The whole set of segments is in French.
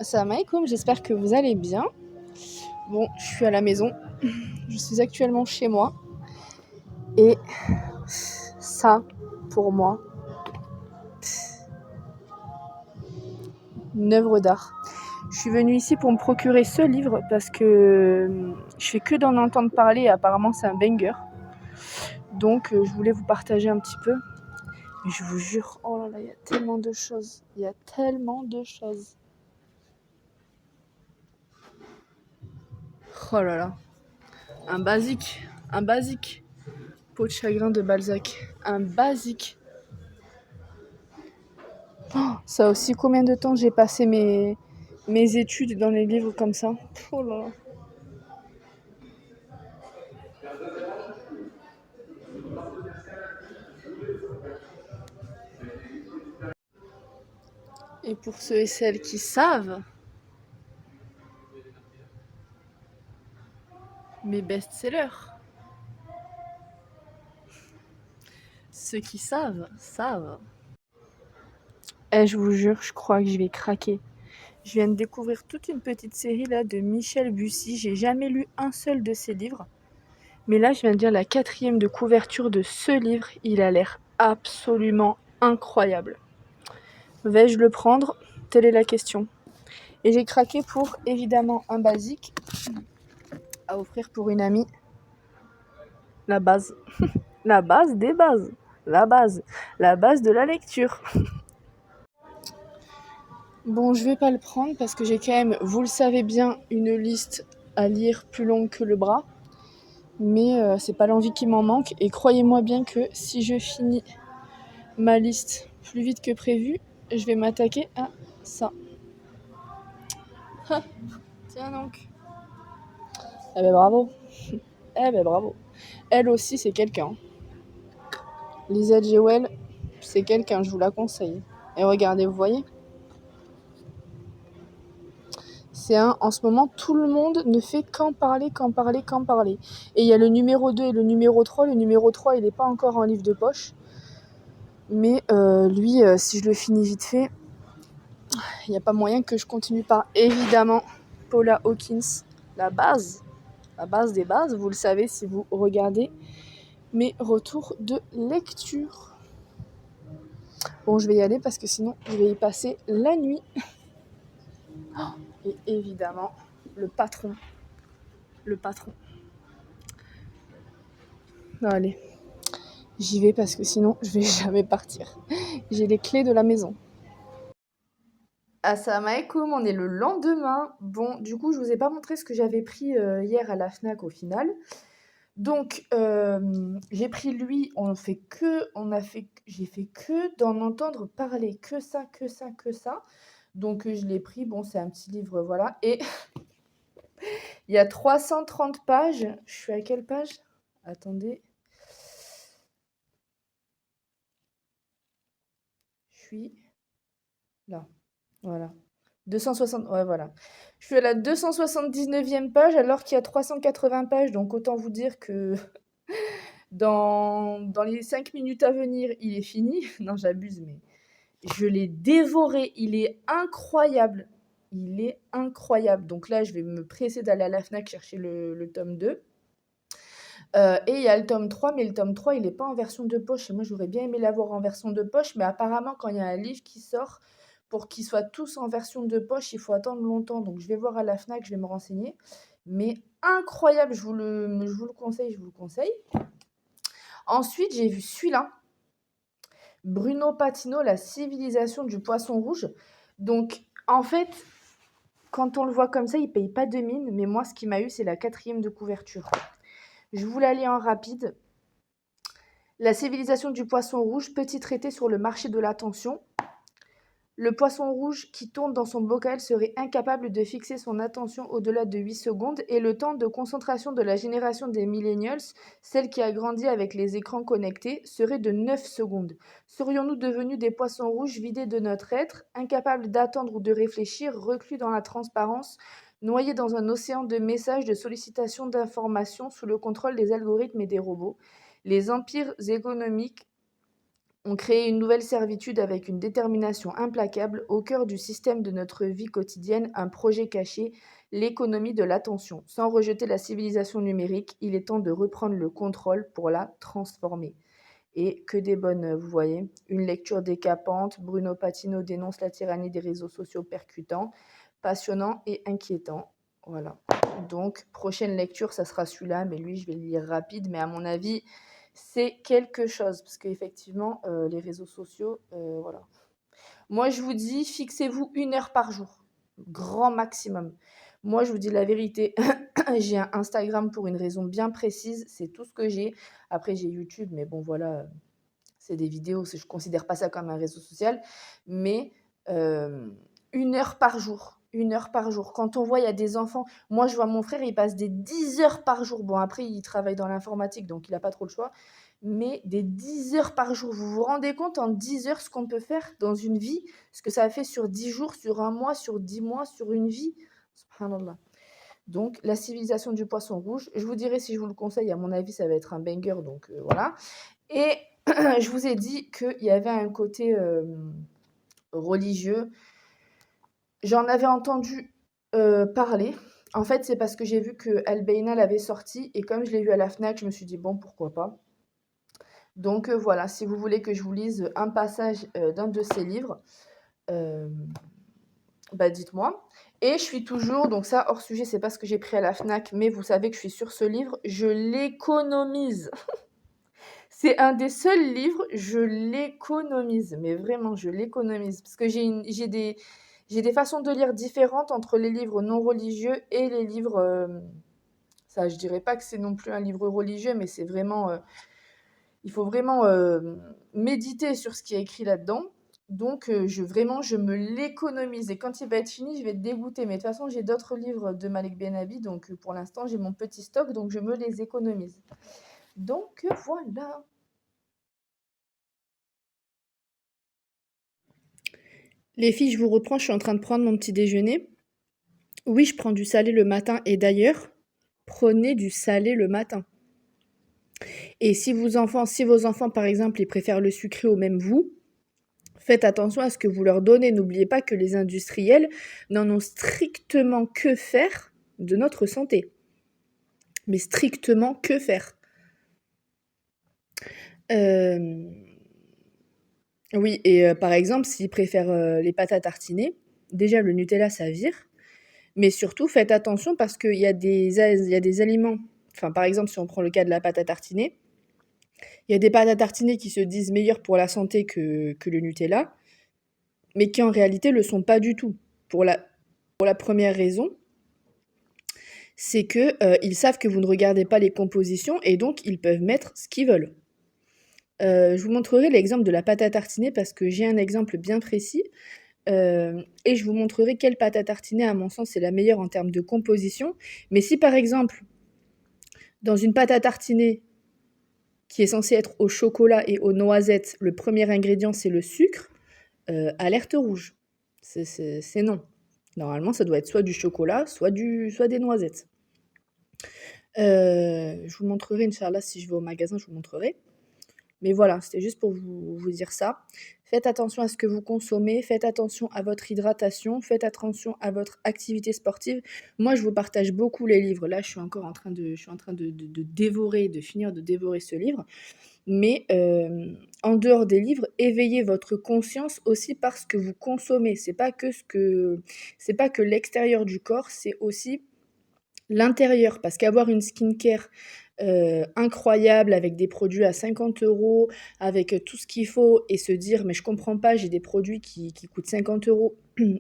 Salam alaikum, j'espère que vous allez bien. Bon, je suis à la maison. Je suis actuellement chez moi. Et ça, pour moi, une œuvre d'art. Je suis venue ici pour me procurer ce livre parce que je fais que d'en entendre parler et apparemment c'est un banger. Donc je voulais vous partager un petit peu. Mais je vous jure, oh là là, il y a tellement de choses. Il y a tellement de choses. Oh là là. Un basique. Un basique. Peau de chagrin de Balzac. Un basique. Oh, ça aussi, combien de temps j'ai passé mes études dans les livres comme ça. Oh là là. Et pour ceux et celles qui savent, mes best-sellers. Ceux qui savent, savent. Eh, je vous jure, je crois que je vais craquer. Je viens de découvrir toute une petite série là de Michel Bussy. J'ai jamais lu un seul de ses livres. Mais là, je viens de lire la 4e de couverture de ce livre. Il a l'air absolument incroyable. Vais-je le prendre? Telle est la question. Et j'ai craqué pour, évidemment, un basique à offrir pour une amie. La base. La base des bases. La base. La base de la lecture. Bon, je vais pas le prendre parce que j'ai quand même, vous le savez bien, une liste à lire plus longue que le bras. Mais c'est pas l'envie qui m'en manque. Et croyez-moi bien que si je finis ma liste plus vite que prévu, je vais m'attaquer à ça. Ah, tiens donc. Eh ben bravo. Eh ben bravo. Elle aussi, c'est quelqu'un. Lisa Jewell, c'est quelqu'un, je vous la conseille. Et regardez, vous voyez, c'est en ce moment, tout le monde ne fait qu'en parler, qu'en parler, qu'en parler. Et il y a le numéro 2 et le numéro 3. Le numéro 3, il n'est pas encore en livre de poche. Mais lui, si je le finis vite fait, il n'y a pas moyen que je continue par, évidemment, Paula Hawkins, la base des bases, vous le savez si vous regardez mes retours de lecture. Bon, je vais y aller parce que sinon, je vais y passer la nuit. Et évidemment, le patron. Le patron. Non, allez, j'y vais parce que sinon, je vais jamais partir. J'ai les clés de la maison. Assalamu alaikum, on est le lendemain. Bon, du coup, je vous ai pas montré ce que j'avais pris hier à la Fnac au final. Donc, j'ai pris lui, j'ai fait que d'en entendre parler, que ça, que ça, que ça. Donc, je l'ai pris, bon, c'est un petit livre, voilà. Et il y a 330 pages. Je suis à quelle page? Attendez. Je suis là, voilà. 260, ouais, voilà. Je suis à la 279e page alors qu'il y a 380 pages. Donc, autant vous dire que dans les 5 minutes à venir, il est fini. Non, j'abuse, mais je l'ai dévoré. Il est incroyable. Il est incroyable. Donc là, je vais me presser d'aller à la Fnac chercher le tome 2. Et il y a le tome 3, mais le tome 3, il n'est pas en version de poche. Et moi, j'aurais bien aimé l'avoir en version de poche, mais apparemment, quand il y a un livre qui sort, pour qu'ils soient tous en version de poche, il faut attendre longtemps. Donc, je vais voir à la Fnac, je vais me renseigner. Mais incroyable, je vous le conseille, je vous le conseille. Ensuite, j'ai vu celui-là. Bruno Patino, La civilisation du poisson rouge. Donc, en fait, quand on le voit comme ça, il paye pas de mine. Mais moi, ce qui m'a eu, c'est la 4e de couverture. Je vous la lis en rapide. La civilisation du poisson rouge, petit traité sur le marché de l'attention. Le poisson rouge qui tourne dans son bocal serait incapable de fixer son attention au-delà de 8 secondes et le temps de concentration de la génération des millennials, celle qui a grandi avec les écrans connectés, serait de 9 secondes. Serions-nous devenus des poissons rouges vidés de notre être, incapables d'attendre ou de réfléchir, reclus dans la transparence, noyés dans un océan de messages, de sollicitations d'informations sous le contrôle des algorithmes et des robots? Les empires économiques On crée une nouvelle servitude avec une détermination implacable au cœur du système de notre vie quotidienne, un projet caché, l'économie de l'attention. Sans rejeter la civilisation numérique, il est temps de reprendre le contrôle pour la transformer. Et que des bonnes, vous voyez. Une lecture décapante, Bruno Patino dénonce la tyrannie des réseaux sociaux percutant, passionnant et inquiétant. Voilà. Donc, prochaine lecture, ça sera celui-là, mais lui, je vais le lire rapide, mais à mon avis, c'est quelque chose, parce qu'effectivement, les réseaux sociaux, voilà. Moi, je vous dis, fixez-vous 1 heure par jour, grand maximum. Moi, je vous dis la vérité, j'ai un Instagram pour une raison bien précise, c'est tout ce que j'ai. Après, j'ai YouTube, mais bon, voilà, c'est des vidéos, je ne considère pas ça comme un réseau social. Mais 1 heure par jour, 1 heure par jour. Quand on voit, il y a des enfants, moi, je vois mon frère, il passe des 10 heures par jour. Bon, après, il travaille dans l'informatique, donc il n'a pas trop le choix. Mais des 10 heures par jour. Vous vous rendez compte en 10 heures ce qu'on peut faire dans une vie, ce que ça fait sur 10 jours, sur un mois, sur 10 mois, sur une vie. Subhanallah. Donc, la civilisation du poisson rouge. Je vous dirai si je vous le conseille. À mon avis, ça va être un banger. Donc, voilà. Et je vous ai dit qu'il y avait un côté religieux. J'en avais entendu parler. En fait, c'est parce que j'ai vu que Al-Baïna l'avait sorti. Et comme je l'ai vu à la FNAC, je me suis dit, bon, pourquoi pas. Donc voilà, si vous voulez que je vous lise un passage d'un de ses livres, bah dites-moi. Et je suis toujours, donc ça hors sujet, c'est pas ce que j'ai pris à la FNAC, mais vous savez que je suis sur ce livre, je l'économise. C'est un des seuls livres, je l'économise, mais vraiment, je l'économise. Parce que j'ai des façons de lire différentes entre les livres non religieux et les livres. Ça, je dirais pas que c'est non plus un livre religieux, mais c'est vraiment. Il faut vraiment méditer sur ce qui est écrit là-dedans. Donc, je me l'économise. Et quand il va être fini, je vais être dégoûtée. Mais de toute façon, j'ai d'autres livres de Malek Benabi. Donc, pour l'instant, j'ai mon petit stock. Donc, je me les économise. Donc, voilà. Les filles, je vous reprends, je suis en train de prendre mon petit déjeuner. Oui, je prends du salé le matin et d'ailleurs, prenez du salé le matin. Et si vos enfants, par exemple, ils préfèrent le sucré ou même vous, faites attention à ce que vous leur donnez. N'oubliez pas que les industriels n'en ont strictement que faire de notre santé. Mais strictement que faire. Oui, et par exemple, s'ils préfèrent les pâtes à tartiner, déjà le Nutella, ça vire. Mais surtout, faites attention parce qu'il y a des aliments, enfin par exemple, si on prend le cas de la pâte à tartiner, il y a des pâtes à tartiner qui se disent meilleures pour la santé que le Nutella, mais qui en réalité le sont pas du tout. Pour la première raison, c'est que ils savent que vous ne regardez pas les compositions et donc ils peuvent mettre ce qu'ils veulent. Je vous montrerai l'exemple de la pâte à tartiner parce que j'ai un exemple bien précis. Et je vous montrerai quelle pâte à tartiner, à mon sens, est la meilleure en termes de composition. Mais si par exemple, dans une pâte à tartiner qui est censée être au chocolat et aux noisettes, le premier ingrédient c'est le sucre, alerte rouge. C'est non. Normalement, ça doit être soit du chocolat, soit des noisettes. Je vous montrerai, Inch'Allah, si je vais au magasin, je vous montrerai. Mais voilà, c'était juste pour vous dire ça. Faites attention à ce que vous consommez, faites attention à votre hydratation, faites attention à votre activité sportive. Moi, je vous partage beaucoup les livres. Là, je suis en train de dévorer, de finir de dévorer ce livre. Mais en dehors des livres, éveillez votre conscience aussi par ce que vous consommez. C'est pas que l'extérieur du corps, c'est aussi l'intérieur. Parce qu'avoir une skincare incroyable avec des produits à 50 €, avec tout ce qu'il faut et se dire mais je comprends pas, j'ai des produits qui coûtent 50 €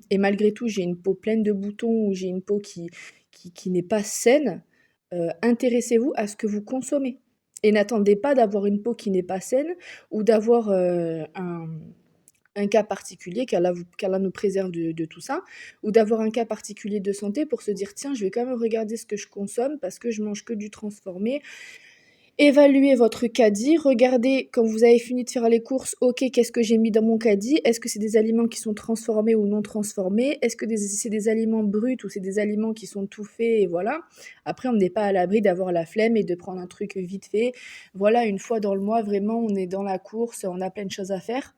et malgré tout j'ai une peau pleine de boutons ou j'ai une peau qui n'est pas saine, intéressez-vous à ce que vous consommez. Et n'attendez pas d'avoir une peau qui n'est pas saine ou d'avoir un cas particulier, qu'Allah nous préserve de tout ça, ou d'avoir un cas particulier de santé pour se dire tiens, je vais quand même regarder ce que je consomme parce que je mange que du transformé. Évaluez votre caddie, regardez quand vous avez fini de faire les courses, OK, qu'est-ce que j'ai mis dans mon caddie? Est-ce que c'est des aliments qui sont transformés ou non transformés? Est-ce que c'est des aliments bruts ou c'est des aliments qui sont tout faits et voilà. Après, on n'est pas à l'abri d'avoir la flemme et de prendre un truc vite fait. Voilà, une fois dans le mois, vraiment, on est dans la course, on a plein de choses à faire.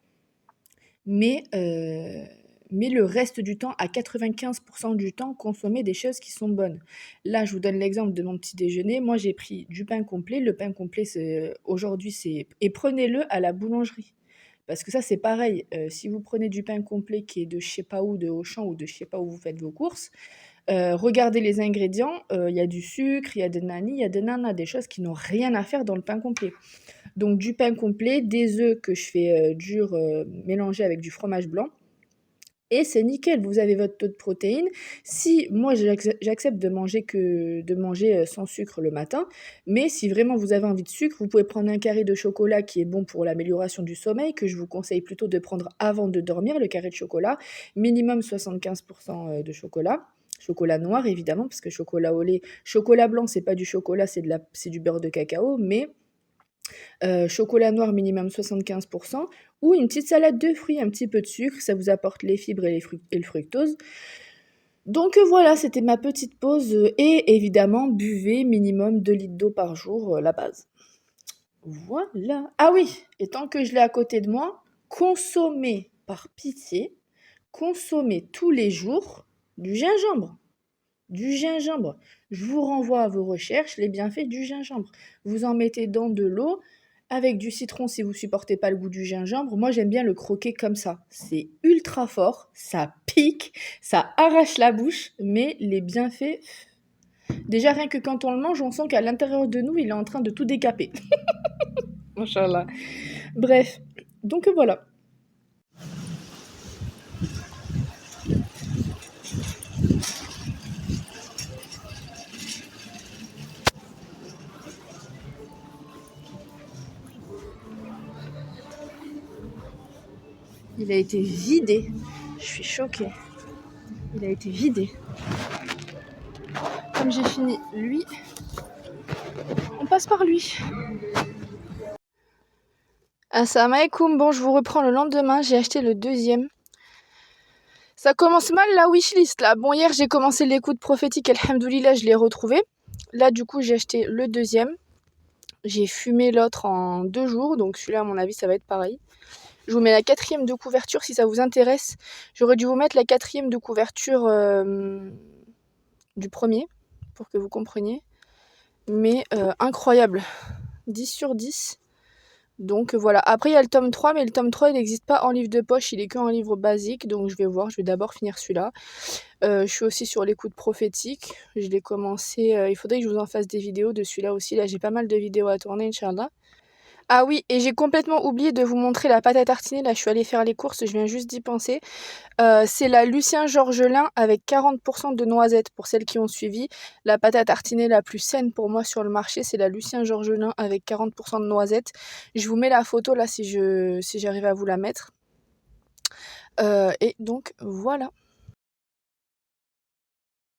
Mais le reste du temps, à 95% du temps, consommez des choses qui sont bonnes. Là, je vous donne l'exemple de mon petit déjeuner. Moi, j'ai pris du pain complet. Le pain complet, aujourd'hui, c'est... Et prenez-le à la boulangerie. Parce que ça, c'est pareil. Si vous prenez du pain complet qui est de je sais pas où, de Auchan ou de je sais pas où vous faites vos courses, regardez les ingrédients. Il y a du sucre, il y a de nani, il y a de nana, des choses qui n'ont rien à faire dans le pain complet. Donc du pain complet, des œufs que je fais durs mélangés avec du fromage blanc. Et c'est nickel, vous avez votre taux de protéines. Si moi j'accepte de manger sans sucre le matin, mais si vraiment vous avez envie de sucre, vous pouvez prendre un carré de chocolat qui est bon pour l'amélioration du sommeil, que je vous conseille plutôt de prendre avant de dormir, le carré de chocolat, minimum 75% de chocolat. Chocolat noir évidemment, parce que chocolat au lait, chocolat blanc c'est pas du chocolat, c'est du beurre de cacao, mais chocolat noir minimum 75%, ou une petite salade de fruits, un petit peu de sucre, ça vous apporte les fibres et le fructose. Donc voilà, c'était ma petite pause et évidemment, buvez minimum 2 litres d'eau par jour, la base. Voilà. Ah oui, et tant que je l'ai à côté de moi, consommez par pitié, consommez tous les jours du gingembre. Du gingembre. Je vous renvoie à vos recherches, les bienfaits du gingembre. Vous en mettez dans de l'eau, avec du citron si vous supportez pas le goût du gingembre. Moi, j'aime bien le croquer comme ça. C'est ultra fort, ça pique, ça arrache la bouche, mais les bienfaits... Déjà, rien que quand on le mange, on sent qu'à l'intérieur de nous, il est en train de tout décaper. Inch'Allah. Bref, donc voilà. Il a été vidé. Je suis choquée. Il a été vidé. Comme j'ai fini lui, on passe par lui. Assalamu alaikum, bon je vous reprends le lendemain, j'ai acheté le deuxième. Ça commence mal la wishlist là. Bon hier j'ai commencé l'écoute prophétique, alhamdoulilah je l'ai retrouvé. Là du coup j'ai acheté le deuxième. J'ai fumé l'autre en 2 jours, donc celui-là à mon avis ça va être pareil. Je vous mets la 4e de couverture si ça vous intéresse. J'aurais dû vous mettre la 4e de couverture du premier, pour que vous compreniez. Mais incroyable, 10 sur 10. Donc voilà, après il y a le tome 3, mais le tome 3 il n'existe pas en livre de poche, il est qu'en livre basique, donc je vais voir, je vais d'abord finir celui-là. Je suis aussi sur l'écoute prophétique, je l'ai commencé, il faudrait que je vous en fasse des vidéos de celui-là aussi, là j'ai pas mal de vidéos à tourner, Inch'Allah. Ah oui, et j'ai complètement oublié de vous montrer la pâte à tartiner, là je suis allée faire les courses, je viens juste d'y penser. C'est la Lucien Georgelin avec 40% de noisettes pour celles qui ont suivi. La pâte à tartiner la plus saine pour moi sur le marché, c'est la Lucien Georgelin avec 40% de noisettes. Je vous mets la photo là si j'arrive à vous la mettre. Et donc voilà.